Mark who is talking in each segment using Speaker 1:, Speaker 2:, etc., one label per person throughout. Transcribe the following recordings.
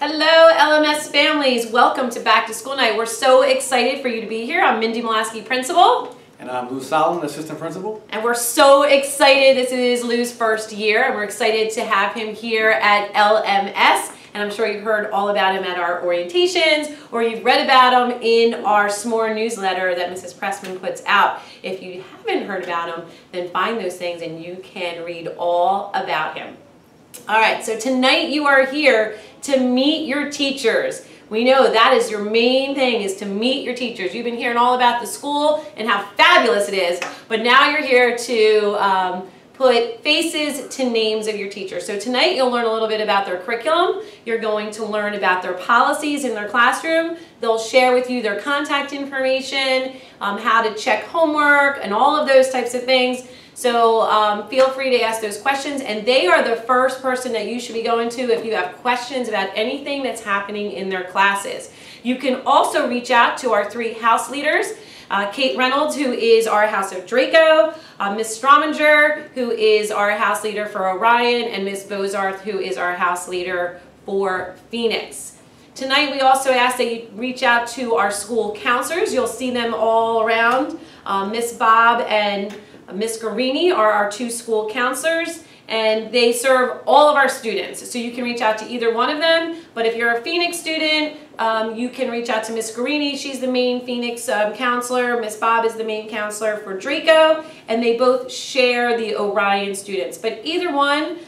Speaker 1: Hello LMS families, welcome to Back to School Night. We're so excited for you to be here. I'm Mindy Molaski, Principal.
Speaker 2: And I'm Lou Solomon, Assistant Principal.
Speaker 1: And we're so excited. This is Lou's first year and we're excited to have him here at LMS. And I'm sure you've heard all about him at our orientations or you've read about him in our S'more newsletter that Mrs. Pressman puts out. If you haven't heard about him, then find those things and you can read all about him. All right, so tonight you are here to meet your teachers. We know that is your main thing, is to meet your teachers. You've been hearing all about the school and how fabulous it is, but now you're here to put faces to names of your teachers. So tonight you'll learn a little bit about their curriculum. You're going to learn about their policies in their classroom. They'll share with you their contact information, how to check homework, and all of those types of things. So feel free to ask those questions, and they are the first person that you should be going to if you have questions about anything that's happening in their classes. You can also reach out to our three house leaders, Kate Reynolds, who is our house of Draco, Miss Strominger, who is our house leader for Orion, and Miss Bozarth, who is our house leader for Phoenix. Tonight we also ask that you reach out to our school counselors. You'll see them all around. Miss Bob and Miss Garini are our two school counselors, and they serve all of our students. So you can reach out to either one of them, but if you're a Phoenix student, you can reach out to Miss Garini. She's the main Phoenix counselor. Miss Bob is the main counselor for Draco, and they both share the Orion students. But either one,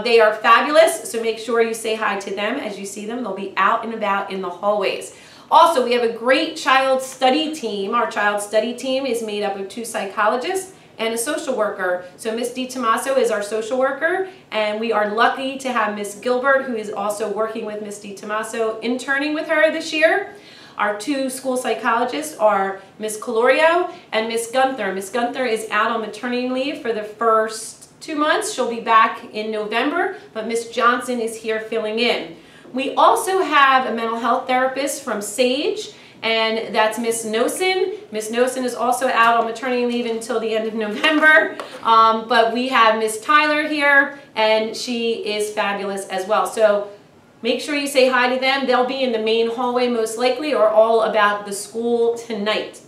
Speaker 1: they are fabulous, so make sure you say hi to them as you see them. They'll be out and about in the hallways. Also, we have a great child study team. Our child study team is made up of two psychologists and a social worker. So Miss DiTomaso is our social worker, and we are lucky to have Miss Gilbert, who is also working with Miss DiTomaso, interning with her this year. Our two school psychologists are Miss Colorio and Miss Gunther. Miss Gunther is out on maternity leave for the first 2 months. She'll be back in November, but Miss Johnson is here filling in. We also have a mental health therapist from Sage, and that's Miss Nosen. Miss Nosen is also out on maternity leave until the end of November, but we have Miss Tyler here, and she is fabulous as well. So make sure you say hi to them. They'll be in the main hallway most likely, or all about the school tonight.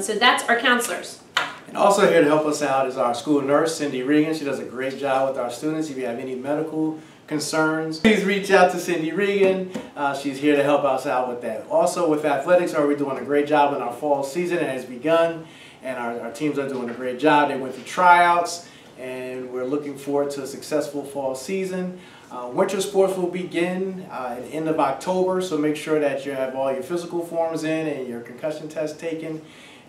Speaker 1: So that's our counselors.
Speaker 2: And also here to help us out is our school nurse, Cindy Regan. She does a great job with our students. If you have any medical concerns, please reach out to Cindy Regan. She's here to help us out with that. Also with athletics, we're doing a great job in our fall season. It has begun, and our teams are doing a great job. They went through tryouts, and we're looking forward to a successful fall season. Winter sports will begin at the end of October, so make sure that you have all your physical forms in and your concussion test taken,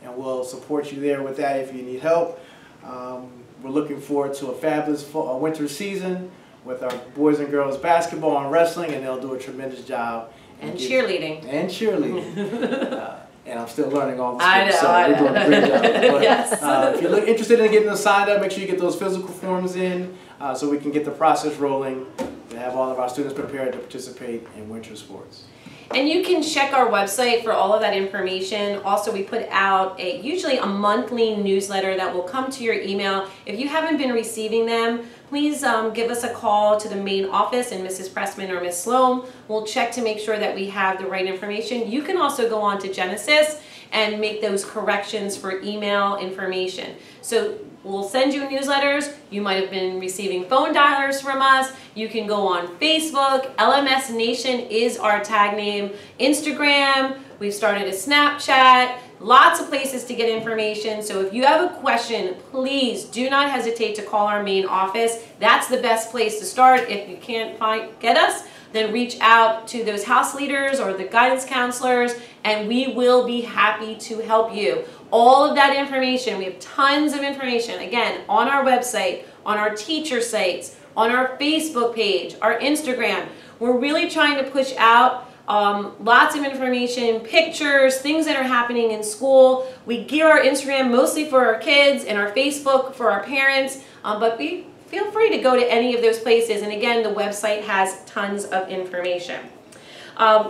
Speaker 2: and we'll support you there with that if you need help. We're looking forward to a fabulous winter season with our boys and girls basketball and wrestling, and they'll do a tremendous job.
Speaker 1: And cheerleading.
Speaker 2: And cheerleading. And I'm still learning all the
Speaker 1: skills,
Speaker 2: so we're doing a great job. But,
Speaker 1: yes.
Speaker 2: If you're interested in getting them signed up, make sure you get those physical forms in so we can get the process rolling to have all of our students prepared to participate in winter sports.
Speaker 1: And you can check our website for all of that information. Also, we put out usually a monthly newsletter that will come to your email. If you haven't been receiving them, please give us a call to the main office, and Mrs. Pressman or Miss Sloan will check to make sure that we have the right information. You can also go on to Genesis and make those corrections for email information. So we'll send you newsletters. You might have been receiving phone dialers from us. You can go on Facebook. LMS Nation is our tag name. Instagram. We've started a Snapchat. Lots of places to get information. So if you have a question, please do not hesitate to call our main office. That's the best place to start. If you can't get us, then reach out to those house leaders or the guidance counselors, and we will be happy to help you. All of that information, we have tons of information, again, on our website, on our teacher sites, on our Facebook page, our Instagram. We're really trying to push out lots of information, pictures, things that are happening in school. We gear our Instagram mostly for our kids and our Facebook for our parents, but feel free to go to any of those places. And again, the website has tons of information.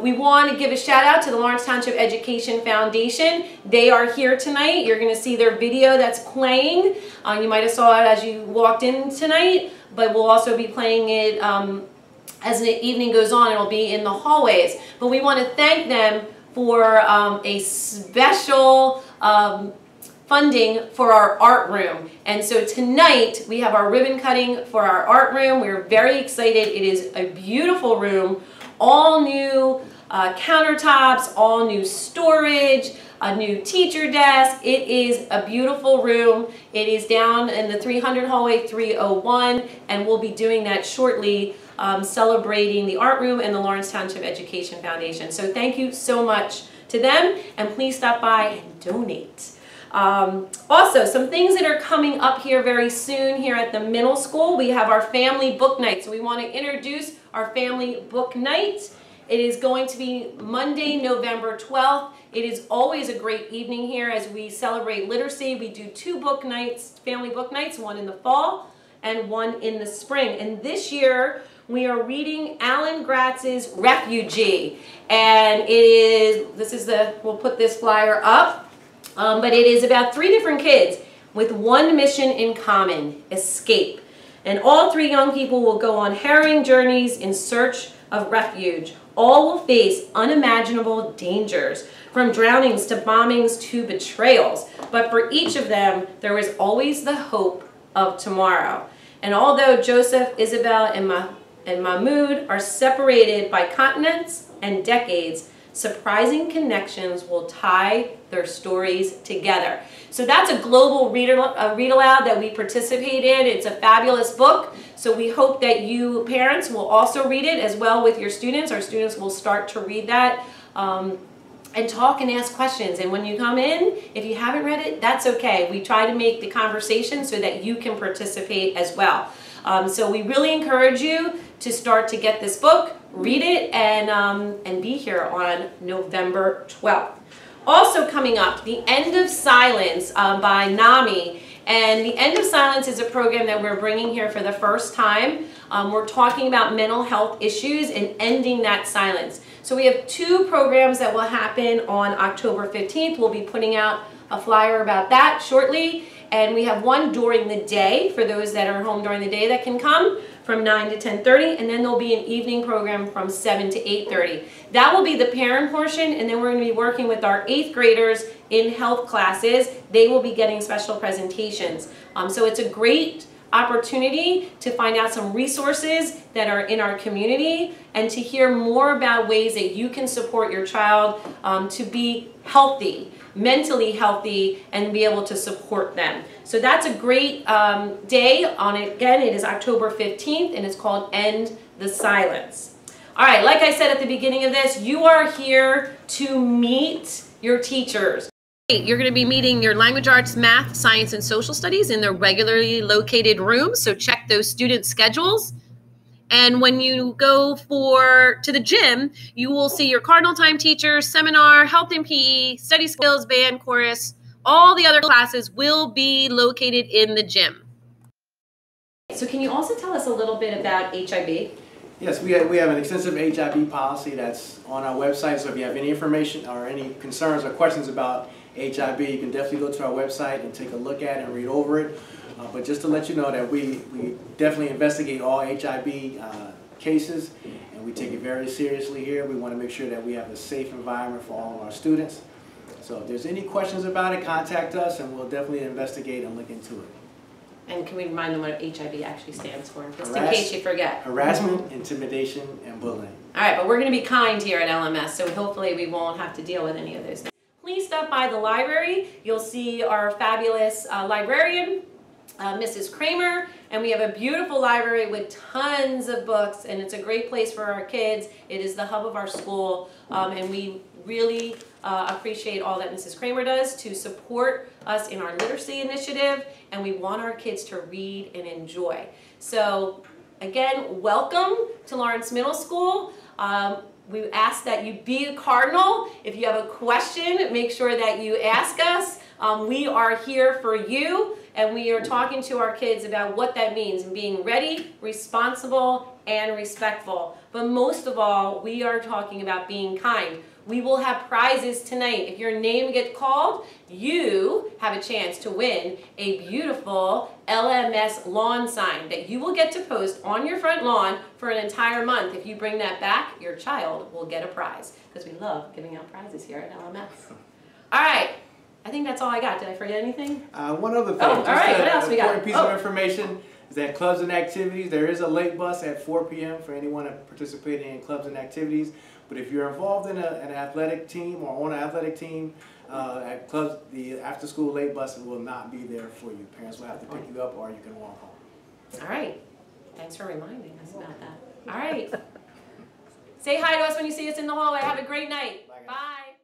Speaker 1: We want to give a shout out to the Lawrence Township Education Foundation. They are here tonight. You're going to see their video that's playing. You might have saw it as you walked in tonight, but we'll also be playing it as the evening goes on, it'll be in the hallways. But we want to thank them for a special funding for our art room. And so tonight we have our ribbon cutting for our art room. We're very excited. It is a beautiful room, all new countertops, all new storage, a new teacher desk. It is a beautiful room. It is down in the 300 hallway 301, and we'll be doing that shortly, celebrating the art room and the Lawrence Township Education Foundation. So thank you so much to them, and please stop by and donate. Also, some things that are coming up here very soon here at the middle school. We have our family book night. So we want to introduce our family book night. It is going to be Monday, November 12th. It is always a great evening here as we celebrate literacy. We do 2 book nights, family book nights, one in the fall and one in the spring. And this year we are reading Alan Gratz's Refugee. And it is, we'll put this flyer up, but it is about 3 different kids with one mission in common: escape. And all 3 young people will go on harrowing journeys in search of refuge. All will face unimaginable dangers, from drownings to bombings to betrayals. But for each of them, there is always the hope of tomorrow. And although Joseph, Isabel, and Mahmoud are separated by continents and decades, surprising connections will tie their stories together. So that's a global read aloud that we participate in. It's a fabulous book. So we hope that you parents will also read it as well with your students. Our students will start to read that and talk and ask questions. And when you come in, if you haven't read it, that's okay. We try to make the conversation so that you can participate as well. So we really encourage you to start to get this book, read it, and be here on November 12th. Also coming up, The End of Silence by NAMI. And The End of Silence is a program that we're bringing here for the first time. We're talking about mental health issues and ending that silence. So we have 2 programs that will happen on October 15th. We'll be putting out a flyer about that shortly. And we have one during the day for those that are home during the day that can come from 9 to 10:30. And then there'll be an evening program from 7 to 8:30. That will be the parent portion. And then we're going to be working with our 8th graders in health classes. They will be getting special presentations. So it's a great opportunity to find out some resources that are in our community and to hear more about ways that you can support your child to be healthy, mentally healthy, and be able to support them. So that's a great day on it. Again, it is October 15th, and it's called End the Silence. All right, like I said at the beginning of this, you are here to meet your teachers. You're going to be meeting your language arts, math, science, and social studies in their regularly located rooms, so check those student schedules. And when you go to the gym, you will see your Cardinal Time teachers, seminar, health and PE, study skills, band, chorus. All the other classes will be located in the gym. So can you also tell us a little bit about HIB?
Speaker 2: Yes, we have an extensive HIB policy that's on our website. So if you have any information or any concerns or questions about HIB, you can definitely go to our website and take a look at it and read over it. But just to let you know that we definitely investigate all HIB cases, and we take it very seriously here. We want to make sure that we have a safe environment for all of our students. So if there's any questions about it, contact us and we'll definitely investigate and look into it.
Speaker 1: And can we remind them what HIB actually stands for, just in case you forget?
Speaker 2: Harassment, intimidation, and bullying.
Speaker 1: All right, but we're going to be kind here at LMS, so hopefully we won't have to deal with any of those things. Please stop by the library. You'll see our fabulous librarian, Mrs. Kramer, and we have a beautiful library with tons of books, and it's a great place for our kids. It is the hub of our school, and we really appreciate all that Mrs. Kramer does to support us in our literacy initiative, and we want our kids to read and enjoy. So again, welcome to Lawrence Middle School. We ask that you be a Cardinal. If you have a question, make sure that you ask us. We are here for you, and we are talking to our kids about what that means and being ready, responsible, and respectful. But most of all, we are talking about being kind. We will have prizes tonight. If your name gets called, you have a chance to win a beautiful LMS lawn sign that you will get to post on your front lawn for an entire month. If you bring that back, your child will get a prize, because we love giving out prizes here at LMS. All right. I think that's all I got. Did I forget anything?
Speaker 2: One other thing.
Speaker 1: Oh, all right. What else we got?
Speaker 2: Important piece of information is that clubs and activities, there is a late bus at 4 p.m. for anyone participating in clubs and activities. But if you're involved in an athletic team or on an athletic team, at clubs, the after-school late bus will not be there for you. Parents will have to pick you up, or you can walk home.
Speaker 1: All right. Thanks for reminding us about that. All right. Say hi to us when you see us in the hallway. Have a great night. Bye.